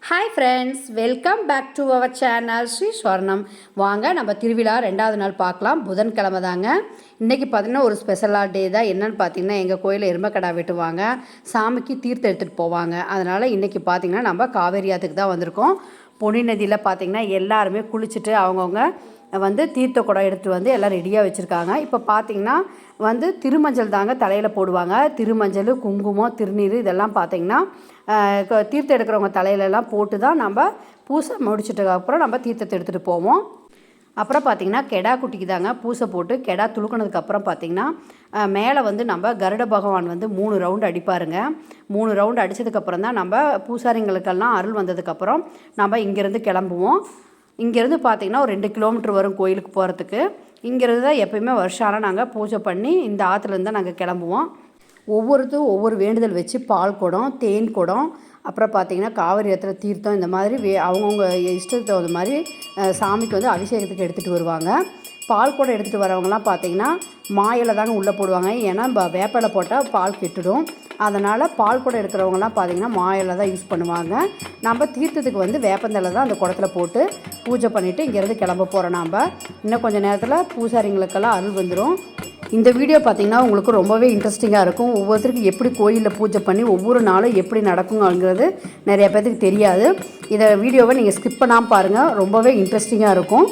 Hi friends, welcome back to our channel Sri Swarnam. வாங்க நம்ம திருவிழா 2வது நாள் பார்க்கலாம். புதன்கிழமை தாங்க. இன்றைக்கி பார்த்திங்கன்னா ஒரு ஸ்பெஷலாக டே தான். என்னென்னு பார்த்திங்கன்னா எங்கள் கோயிலில் எருமைக்கடா வெட்டுவாங்க, சாமிக்கு தீர்த்தம் எடுத்துகிட்டு போவாங்க. அதனால் இன்றைக்கி பார்த்திங்கன்னா நம்ம காவேரி ஆற்றுக்கு தான் வந்திருக்கோம். பொன்னி நதியில் பார்த்திங்கன்னா எல்லாருமே குளிச்சுட்டு அவங்கவுங்க தீர்த்த குடம் எடுத்துகிட்டு வந்து எல்லாம் ரெடியாக வச்சுருக்காங்க. இப்போ பார்த்திங்கன்னா திருமஞ்சள் தாங்க தலையில் போடுவாங்க. திருமஞ்சள், குங்குமம், திருநீர் இதெல்லாம் பார்த்திங்கன்னா தீர்த்தம் எடுக்கிறவங்க தலையிலலாம் போட்டு தான் நம்ம பூசை முடிச்சிட்டதுக்கப்புறம் நம்ம தீர்த்தத்தை எடுத்துகிட்டு போவோம். அப்புறம் பார்த்திங்கன்னா கெடா குட்டிக்கு தாங்க பூசை போட்டு கெடா துளுக்கினதுக்கப்புறம் பார்த்திங்கன்னா மேலே நம்ம கருட பகவான் 3 ரவுண்டு அடிப்பாருங்க. 3 ரவுண்டு அடித்ததுக்கப்புறம் தான் நம்ம பூசாரிங்களுக்கெல்லாம் அருள் வந்ததுக்கப்புறம் நம்ம இங்கேருந்து கிளம்புவோம். இங்கேருந்து பார்த்திங்கன்னா ஒரு 2 கிலோமீட்டர் வரும் கோயிலுக்கு போகிறதுக்கு. இங்கேருந்து தான் எப்போயுமே வருஷம் ஆனால் நாங்கள் பூஜை பண்ணி இந்த ஆற்றுலேருந்து தான் நாங்கள் கிளம்புவோம். ஒவ்வொருத்தரும் ஒவ்வொரு வேண்டுதல் வச்சு பால் குடம், தேன் குடம், அப்புறம் பார்த்திங்கன்னா காவிரி ஆற்றுல தீர்த்தம், இந்த மாதிரி அவங்கவுங்க இஷ்டத்துக்கு தகுந்த மாதிரி சாமிக்கு அபிஷேகத்துக்கு எடுத்துகிட்டு வருவாங்க. பால் குடம் எடுத்துகிட்டு வரவங்கலாம் பார்த்திங்கன்னா மாயில தாங்க உள்ளே போடுவாங்க. ஏன்னா வேப்பிலை போட்டால் பால் கெட்டுடும். அதனால் பால் குடம் எடுக்கிறவங்கலாம் பார்த்திங்கன்னா மாயில தான் யூஸ் பண்ணுவாங்க. நம்ம தீர்த்தத்துக்கு வேப்பந்தலை தான் அந்த குடத்தில் போட்டு பூஜை பண்ணிவிட்டு இங்கேருந்து கிளம்ப போகிறோம். நம்ம இன்னும் கொஞ்சம் நேரத்தில் பூசாரிங்களுக்கெல்லாம் அருள் வந்துடும். இந்த வீடியோ பார்த்திங்கன்னா உங்களுக்கு ரொம்பவே இன்ட்ரெஸ்டிங்காக இருக்கும். ஒவ்வொருத்தருக்கும் எப்படி கோயிலில் பூஜை பண்ணி ஒவ்வொரு நாளும் எப்படி நடக்குங்கிறது நிறைய பேருக்கு தெரியாது. இதை வீடியோவை நீங்கள் ஸ்கிப் பண்ணாமல் பாருங்கள், ரொம்பவே இன்ட்ரெஸ்டிங்காக இருக்கும்.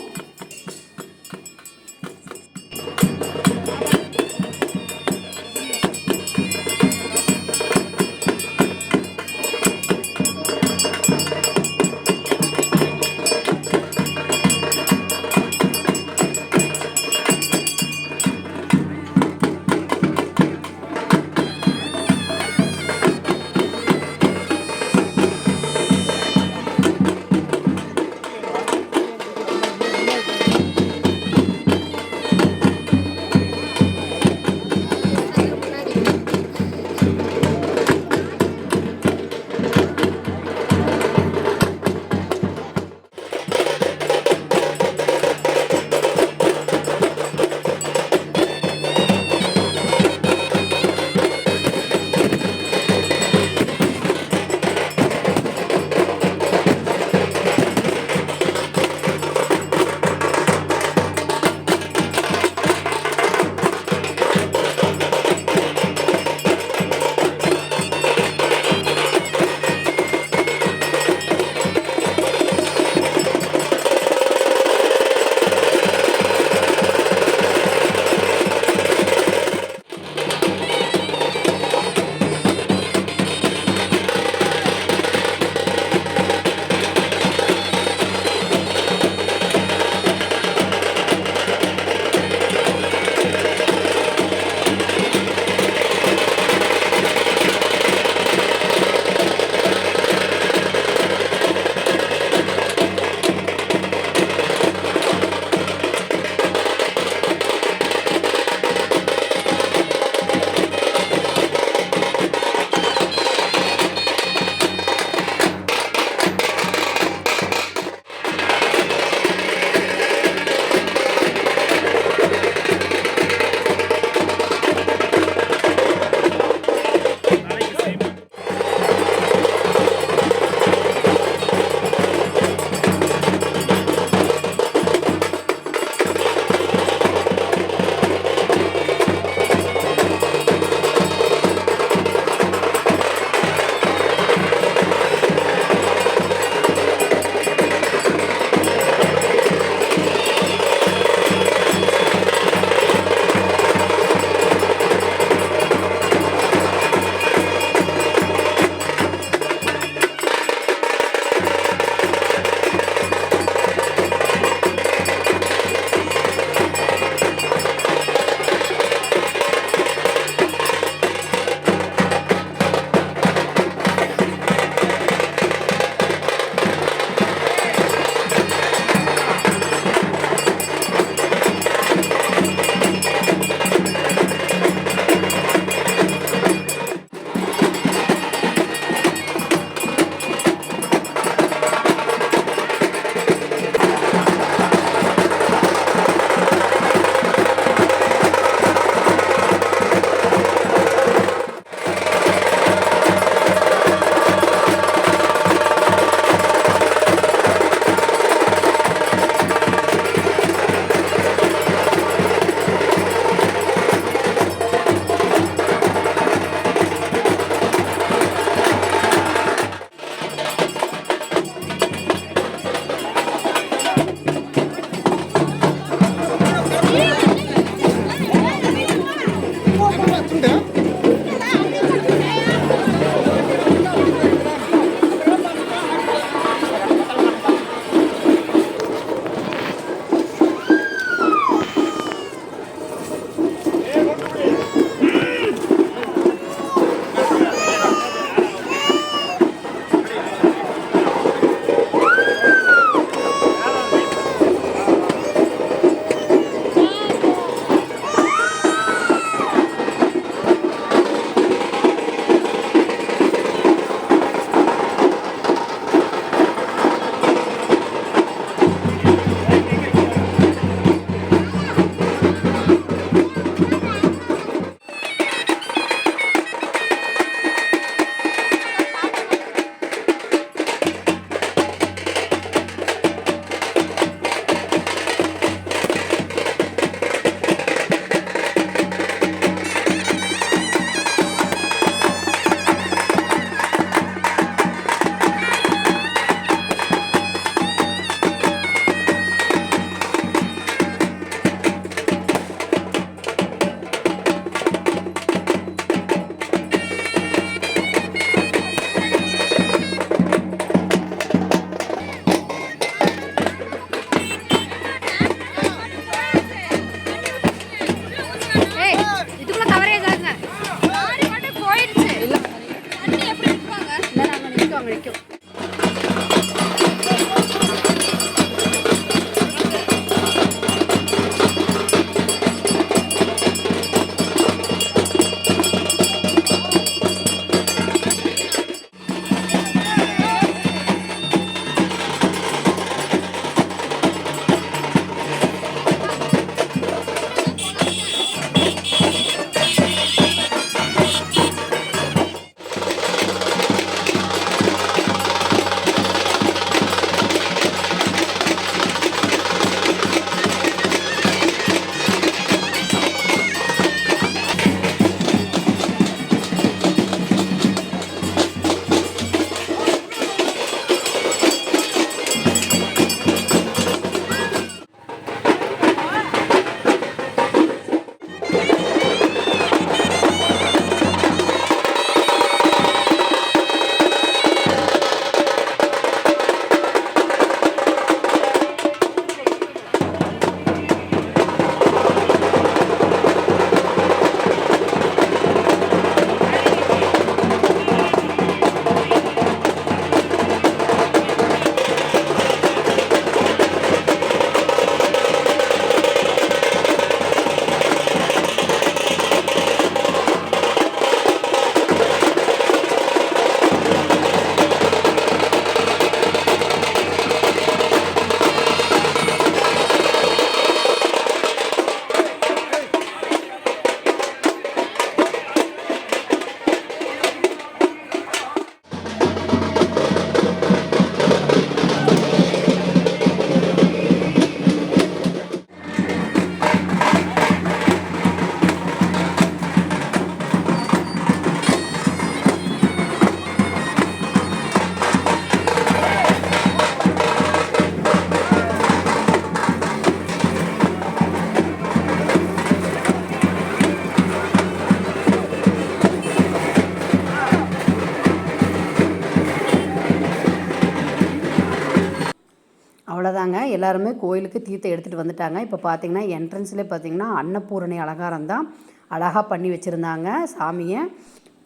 அவ்வளோதாங்க. எல்லாருமே கோயிலுக்கு தீர்த்தம் எடுத்துகிட்டு வந்துட்டாங்க. இப்போ பார்த்திங்கன்னா என்ட்ரன்ஸ்லேயே பார்த்திங்கன்னா அன்னபூரணி அலங்காரம் தான் அழகாக பண்ணி வச்சுருந்தாங்க சாமியை.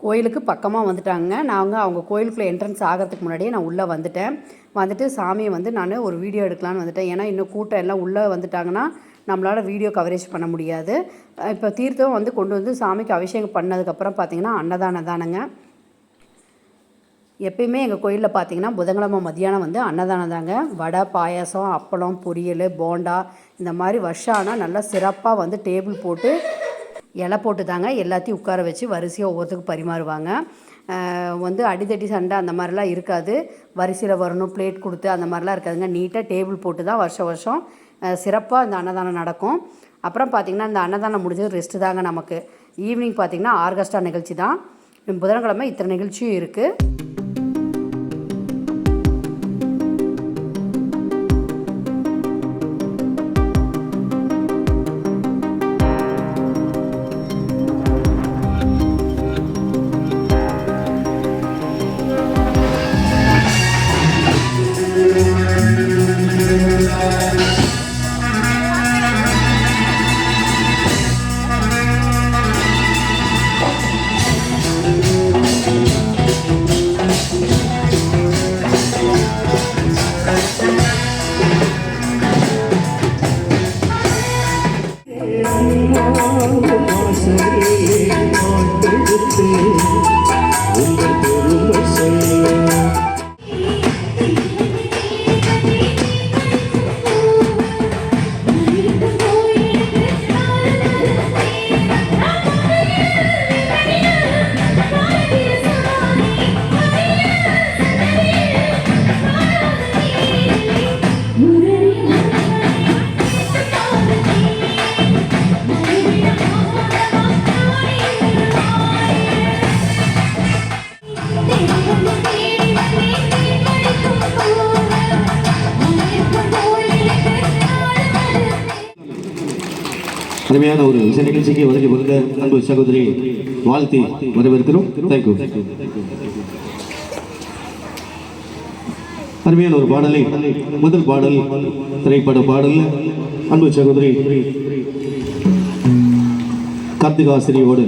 கோயிலுக்கு பக்கமாக வந்துட்டாங்க. நாங்கள் அவங்க கோயிலுக்குள்ளே என்ட்ரன்ஸ் ஆகிறதுக்கு முன்னாடியே நான் உள்ளே வந்துட்டு சாமியை நான் ஒரு வீடியோ எடுக்கலான்னு வந்துட்டேன். ஏன்னா இன்னும் கூட்டம் எல்லாம் உள்ளே வந்துட்டாங்கன்னா நம்மளால் வீடியோ கவரேஜ் பண்ண முடியாது. இப்போ தீர்த்தம் கொண்டு வந்து சாமிக்கு அபிஷேகம் பண்ணதுக்கப்புறம் பார்த்திங்கன்னா அன்னதானம் தானங்க. எப்பயுமே எங்கள் கோயிலில் பார்த்திங்கன்னா புதன்கிழமை மதியானம் அன்னதானம் தாங்க. வடை, பாயாசம், அப்பளம், பொரியல், போண்டா இந்த மாதிரி வருஷம் ஆனால் நல்லா சிறப்பாக டேபிள் போட்டு இலை போட்டு தாங்க எல்லாத்தையும் உட்கார வச்சு வரிசையாக ஒவ்வொருத்துக்கும் பரிமாறுவாங்க. அடித்தடி சண்டை அந்த மாதிரிலாம் இருக்காது. வரிசையில் வரணும், பிளேட் கொடுத்து அந்த மாதிரிலாம் இருக்காதுங்க. நீட்டாக டேபிள் போட்டு தான் வருஷம் சிறப்பாக இந்த அன்னதானம் நடக்கும். அப்புறம் பார்த்திங்கன்னா இந்த அன்னதானம் முடிஞ்சது ரெஸ்ட்டு தாங்க நமக்கு. ஈவினிங் பார்த்திங்கன்னா ஆர்கெஸ்ட்ரா நிகழ்ச்சி தான். புதன்கிழமை இத்தனை நிகழ்ச்சியும் இருக்குது. அருமையான ஒரு இசை நிகழ்ச்சிக்கு வருகை வருக அன்பு சகோதரி வாழ்த்தி வரவேற்கிறோம். தேங்க்யூ. அருமையான ஒரு பாடலை முதல் பாடல் திரைப்பட பாடல் அன்பு சகோதரி கார்த்திகாசிரியோடு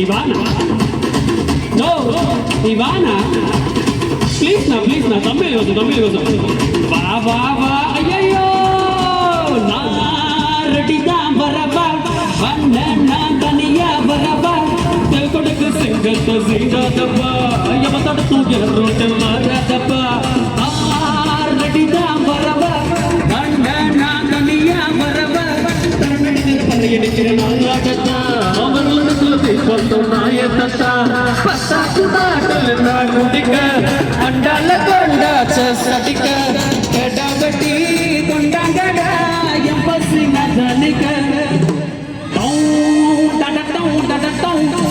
Ivana. No, Ivana. Please na, tamil gozo. Va. Ayyo. Na ready da baraba. Vanna na daniya baraba. Tel kodukku singatho zinda dabba. Yamata tu gerro te mara dabba. Na ready da baraba. Vanna na daniya baraba. Tarmedi pariyedikira na gadda. Andal कोंडाच सटिक एडागटी कोंडागडा यंपसी नदनिक टौ डडटौ डडटौ टौ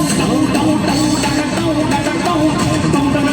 टौ टौ डडटौ डडटौ टौ टौ टौ टौ टौ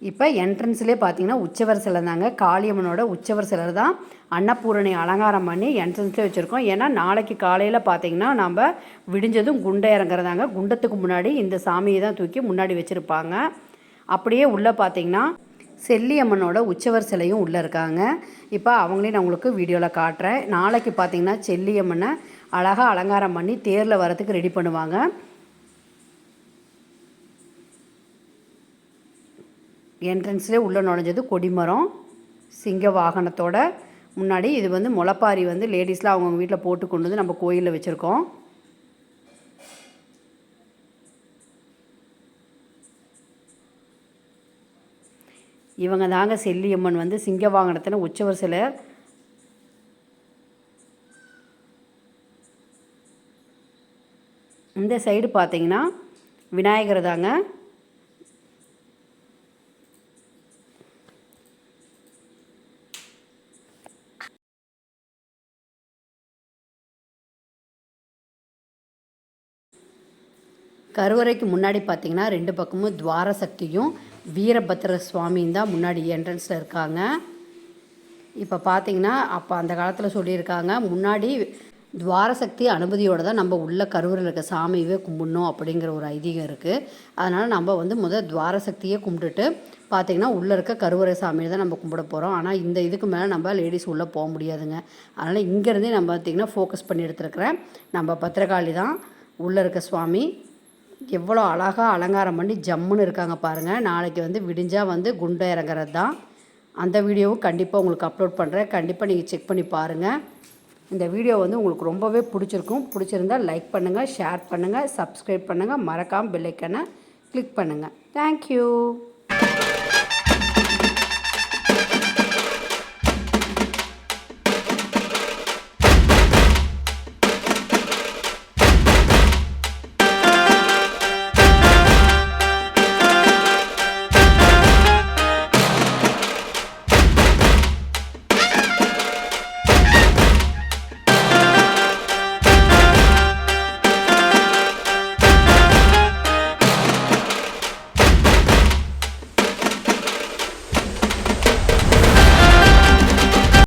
இப்போ என்ட்ரன்ஸ்லேயே பார்த்தீங்கன்னா உற்சவர் சிலை தாங்க. காளியம்மனோட உற்சவர் சிலர் தான் அன்னபூரணி அலங்காரம் பண்ணி என்ட்ரன்ஸ்லேயே வச்சுருக்கோம். ஏன்னா நாளைக்கு காலையில் பார்த்தீங்கன்னா நம்ம விடிஞ்சதும் குண்டை இறங்குறதாங்க. குண்டத்துக்கு முன்னாடி இந்த சாமியை தான் தூக்கி முன்னாடி வச்சுருப்பாங்க. அப்படியே உள்ளே பார்த்தீங்கன்னா செல்லியம்மனோட உற்சவர் சிலையும் உள்ளே இருக்காங்க. இப்போ அவங்களையும் நான் உங்களுக்கு வீடியோவில் காட்டுறேன். நாளைக்கு பார்த்தீங்கன்னா செல்லியம்மனை அழகாக அலங்காரம் பண்ணி தேரில் வரத்துக்கு ரெடி பண்ணுவாங்க. என்ட்ரன்ஸ்லேயே உள்ளே நுழைஞ்சது கொடிமரம் சிங்க வாகனத்தோட முன்னாடி. இது வந்து முளைப்பாரி வந்து லேடிஸ்லாம் அவங்கவுங்க வீட்டில் போட்டு கொண்டு வந்து நம்ம கோயிலில் வச்சுருக்கோம். இவங்க தாங்க செல்லியம்மன் வந்து சிங்க வாகனத்தில் உற்சவர் சிலை. இந்த சைடு பார்த்தீங்கன்னா விநாயகர் தாங்க. கருவறைக்கு முன்னாடி பார்த்தீங்கன்னா 2 பக்கமும் துவார சக்தியும் வீரபத்ர சுவாமியும் தான் முன்னாடி என்ட்ரன்ஸில் இருக்காங்க. இப்போ பார்த்தீங்கன்னா அப்போ அந்த காலத்தில் சொல்லியிருக்காங்க, முன்னாடி துவாரசக்தி அனுமதியோடு தான் நம்ம உள்ள கருவறையில் இருக்க சாமியவே கும்பிடணும் அப்படிங்கிற ஒரு ஐதீகம் இருக்குது. அதனால் நம்ம வந்து முதல் துவாரசக்தியே கும்பிட்டுட்டு பார்த்திங்கன்னா உள்ளே இருக்க கருவறை சாமியை தான் நம்ம கும்பிட போகிறோம். ஆனால் இந்த இதுக்கு மேலே நம்ம லேடிஸ் உள்ளே போக முடியாதுங்க. அதனால் இங்கேருந்தே நம்ம பார்த்திங்கன்னா ஃபோக்கஸ் பண்ணி எடுத்துருக்கிறேன். நம்ம பத்திரகாளி தான் உள்ளே இருக்க சுவாமி. எவ்வளோ அழகாக அலங்காரம் பண்ணி ஜம்முன்னு இருக்காங்க பாருங்கள். நாளைக்கு வந்து விடிஞ்சால் வந்து குண்டை இறங்குறது தான். அந்த வீடியோவும் கண்டிப்பாக உங்களுக்கு அப்லோட் பண்ணுறேன். கண்டிப்பாக நீங்கள் செக் பண்ணி பாருங்கள். இந்த வீடியோ வந்து உங்களுக்கு ரொம்பவே பிடிச்சிருக்கும். பிடிச்சிருந்தால் லைக் பண்ணுங்கள், ஷேர் பண்ணுங்கள், சப்ஸ்கிரைப் பண்ணுங்கள், மறக்காமல் பெல் ஐக்கனை கிளிக் பண்ணுங்கள். தேங்க்யூ.